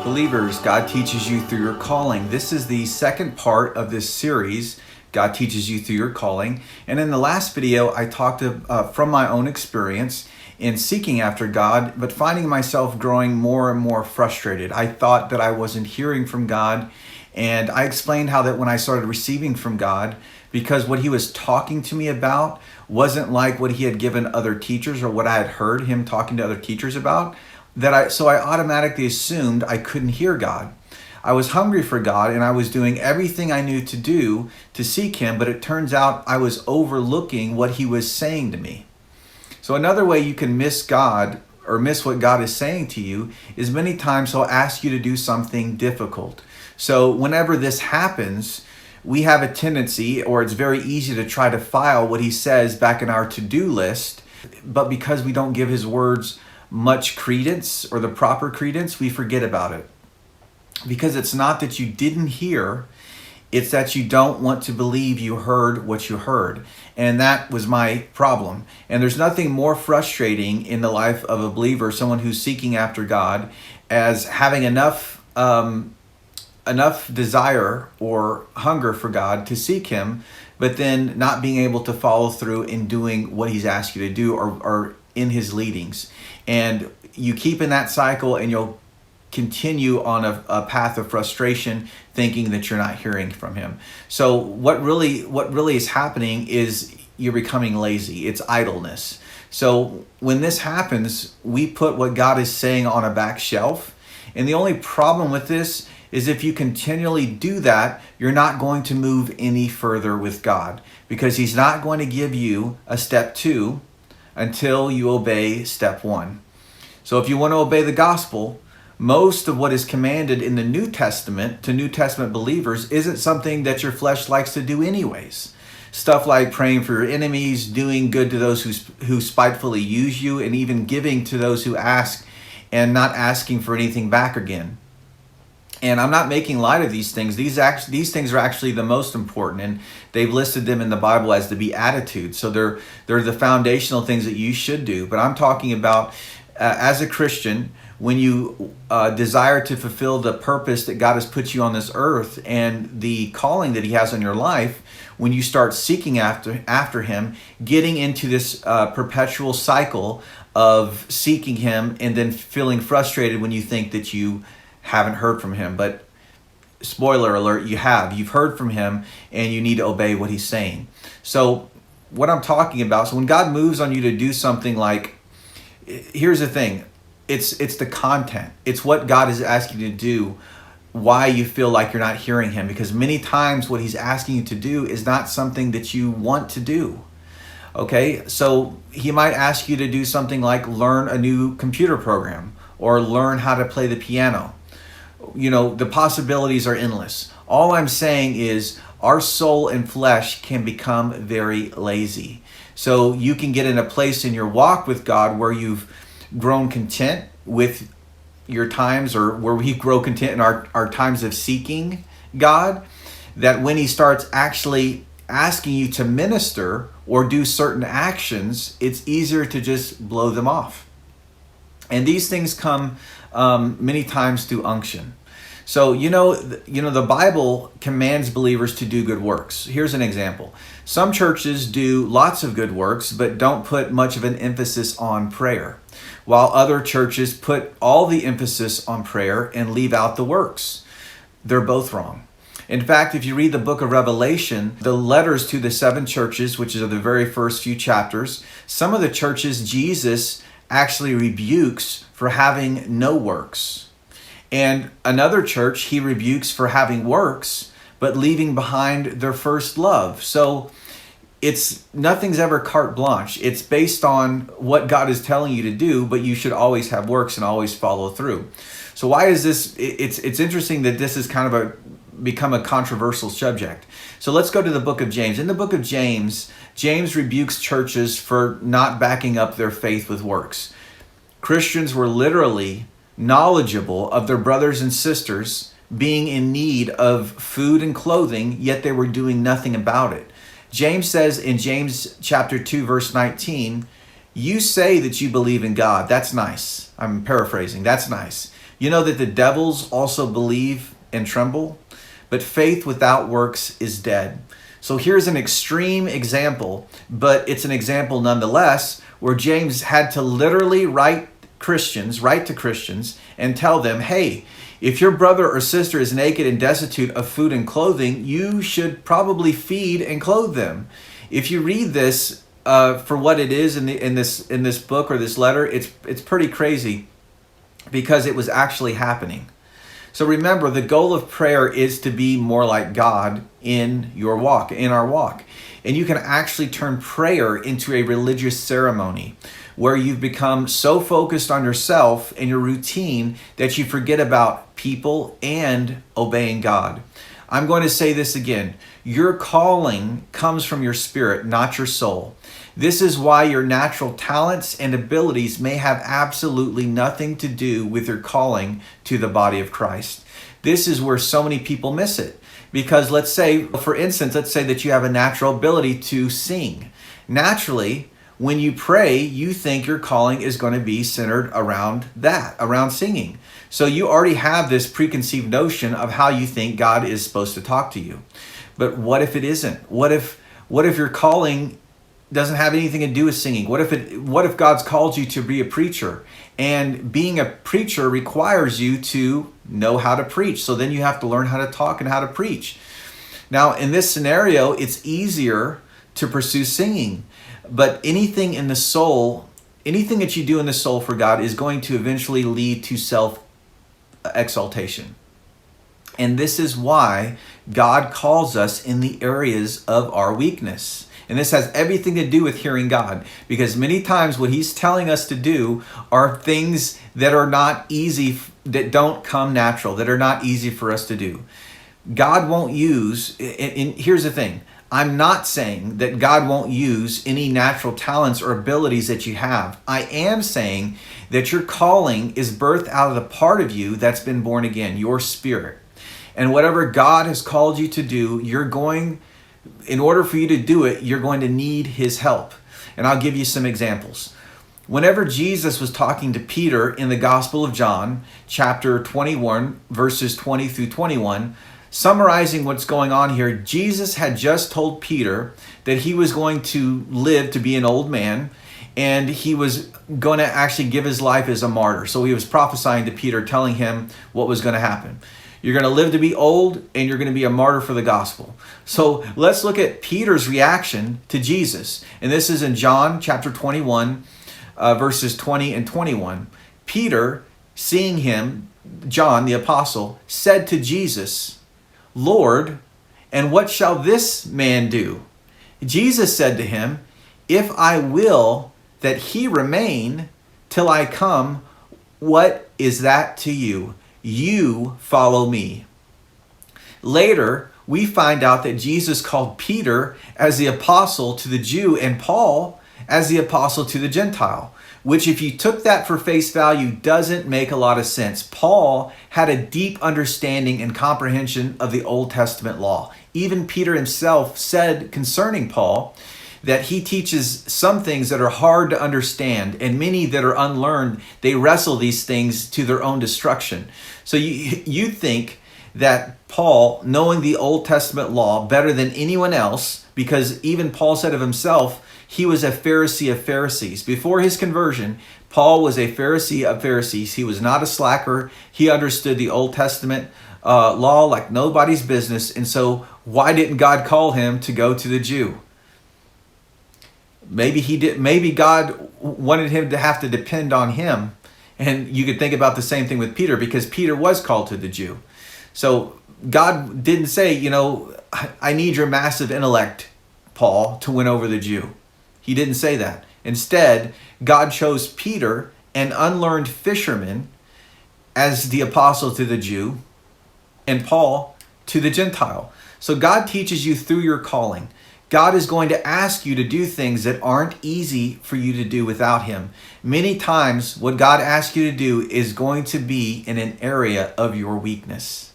Believers, God teaches you through your calling. This is the second part of this series, God teaches you through your calling. And in the last video, I talked from my own experience in seeking after God, but finding myself growing more and more frustrated. I thought that I wasn't hearing from God. And I explained how that when I started receiving from God, because what he was talking to me about wasn't like what he had given other teachers or what I had heard him talking to other teachers about, so I automatically assumed I couldn't hear God. I was hungry for God and I was doing everything I knew to do to seek him, but it turns out I was overlooking what he was saying to me. So another way you can miss God or miss what God is saying to you is many times he'll ask you to do something difficult. So whenever this happens, we have a tendency, or it's very easy to try to file what he says back in our to-do list, but because we don't give his words much credence or the proper credence, we forget about it. Because it's not that you didn't hear, it's that you don't want to believe you heard what you heard. And that was my problem. And there's nothing more frustrating in the life of a believer, someone who's seeking after God, as having enough desire or hunger for God to seek him, but then not being able to follow through in doing what he's asked you to do or in his leadings. And you keep in that cycle and you'll continue on a path of frustration, thinking that you're not hearing from him. So what really is happening is you're becoming lazy. It's idleness. So when this happens, we put what God is saying on a back shelf. And the only problem with this is if you continually do that, you're not going to move any further with God, because he's not going to give you a step 2 until you obey step 1. So if you want to obey the gospel, most of what is commanded in the New Testament to New Testament believers isn't something that your flesh likes to do anyways. Stuff like praying for your enemies, doing good to those who spitefully use you, and even giving to those who ask and not asking for anything back again. And I'm not making light of these things. These things are actually the most important, and they've listed them in the Bible as the Beatitudes. So they're the foundational things that you should do. But I'm talking about as a Christian, when you desire to fulfill the purpose that God has put you on this earth and the calling that he has on your life, when you start seeking after him, getting into this perpetual cycle of seeking him and then feeling frustrated when you think that you haven't heard from him. But spoiler alert, you've heard from him, and you need to obey what he's saying. So what I'm talking about, so when God moves on you to do something, like, here's the thing, it's the content. It's what God is asking you to do, why you feel like you're not hearing him, because many times what he's asking you to do is not something that you want to do. Okay, so he might ask you to do something like learn a new computer program or learn how to play the piano. You know, the possibilities are endless. All I'm saying is our soul and flesh can become very lazy. So you can get in a place in your walk with God where you've grown content with your times, or where we grow content in our times of seeking God, that when he starts actually asking you to minister or do certain actions, it's easier to just blow them off. And these things come many times through unction. So, the Bible commands believers to do good works. Here's an example. Some churches do lots of good works, but don't put much of an emphasis on prayer, while other churches put all the emphasis on prayer and leave out the works. They're both wrong. In fact, if you read the book of Revelation, the letters to the 7 churches, which are the very first few chapters, some of the churches Jesus actually rebukes for having no works. And another church he rebukes for having works, but leaving behind their first love. So nothing's ever carte blanche. It's based on what God is telling you to do, but you should always have works and always follow through. So why is this? It's interesting that this is kind of become a controversial subject. So let's go to the book of James. In the book of James, James rebukes churches for not backing up their faith with works. Christians were literally knowledgeable of their brothers and sisters being in need of food and clothing, yet they were doing nothing about it. James says in James chapter 2, verse 19, you say that you believe in God. That's nice. I'm paraphrasing. That's nice. You know that the devils also believe and tremble, but faith without works is dead. So here's an extreme example, but it's an example nonetheless, where James had to literally write to Christians and tell them, hey, if your brother or sister is naked and destitute of food and clothing, you should probably feed and clothe them. If you read this for what it is in this book or this letter, it's pretty crazy because it was actually happening. So remember, the goal of prayer is to be more like God in our walk. And you can actually turn prayer into a religious ceremony where you've become so focused on yourself and your routine that you forget about people and obeying God. I'm going to say this again. Your calling comes from your spirit, not your soul. This is why your natural talents and abilities may have absolutely nothing to do with your calling to the body of Christ. This is where so many people miss it. Because let's say that you have a natural ability to sing. Naturally, when you pray, you think your calling is going to be centered around singing. So you already have this preconceived notion of how you think God is supposed to talk to you. But what if it isn't? What if your calling doesn't have anything to do with singing? What if God's called you to be a preacher, and being a preacher requires you to know how to preach? So then you have to learn how to talk and how to preach. Now, in this scenario, it's easier to pursue singing, but anything that you do in the soul for God is going to eventually lead to self-exaltation. And this is why God calls us in the areas of our weakness. And this has everything to do with hearing God, because many times what he's telling us to do are things that are not easy, that don't come natural, that are not easy for us to do. God won't use, and here's the thing, I'm not saying that God won't use any natural talents or abilities that you have. I am saying that your calling is birthed out of the part of you that's been born again, your spirit. And whatever God has called you to do, in order for you to do it, you're going to need his help. And I'll give you some examples. Whenever Jesus was talking to Peter in the Gospel of John, chapter 21, verses 20 through 21, summarizing what's going on here, Jesus had just told Peter that he was going to live to be an old man, and he was going to actually give his life as a martyr. So he was prophesying to Peter, telling him what was going to happen. You're going to live to be old, and you're going to be a martyr for the gospel. So let's look at Peter's reaction to Jesus. And this is in John chapter 21, verses 20 and 21. Peter, seeing him, John the apostle, said to Jesus, "Lord, and what shall this man do?" Jesus said to him, "If I will that he remain till I come, what is that to you? You follow me." Later, we find out that Jesus called Peter as the apostle to the Jew and Paul as the apostle to the Gentile, which, if you took that for face value, doesn't make a lot of sense. Paul had a deep understanding and comprehension of the Old Testament law. Even Peter himself said concerning Paul that he teaches some things that are hard to understand, and many that are unlearned, they wrestle these things to their own destruction. So you think that Paul, knowing the Old Testament law better than anyone else, because even Paul said of himself, he was a Pharisee of Pharisees. Before his conversion, Paul was a Pharisee of Pharisees. He was not a slacker. He understood the Old Testament law like nobody's business. And so why didn't God call him to go to the Jew? Maybe he did. Maybe God wanted him to have to depend on him. And you could think about the same thing with Peter, because Peter was called to the Jew. So God didn't say, I need your massive intellect, Paul, to win over the Jew. He didn't say that. Instead, God chose Peter, an unlearned fisherman, as the apostle to the Jew, and Paul to the Gentile. So God teaches you through your calling. God is going to ask you to do things that aren't easy for you to do without him. Many times, what God asks you to do is going to be in an area of your weakness.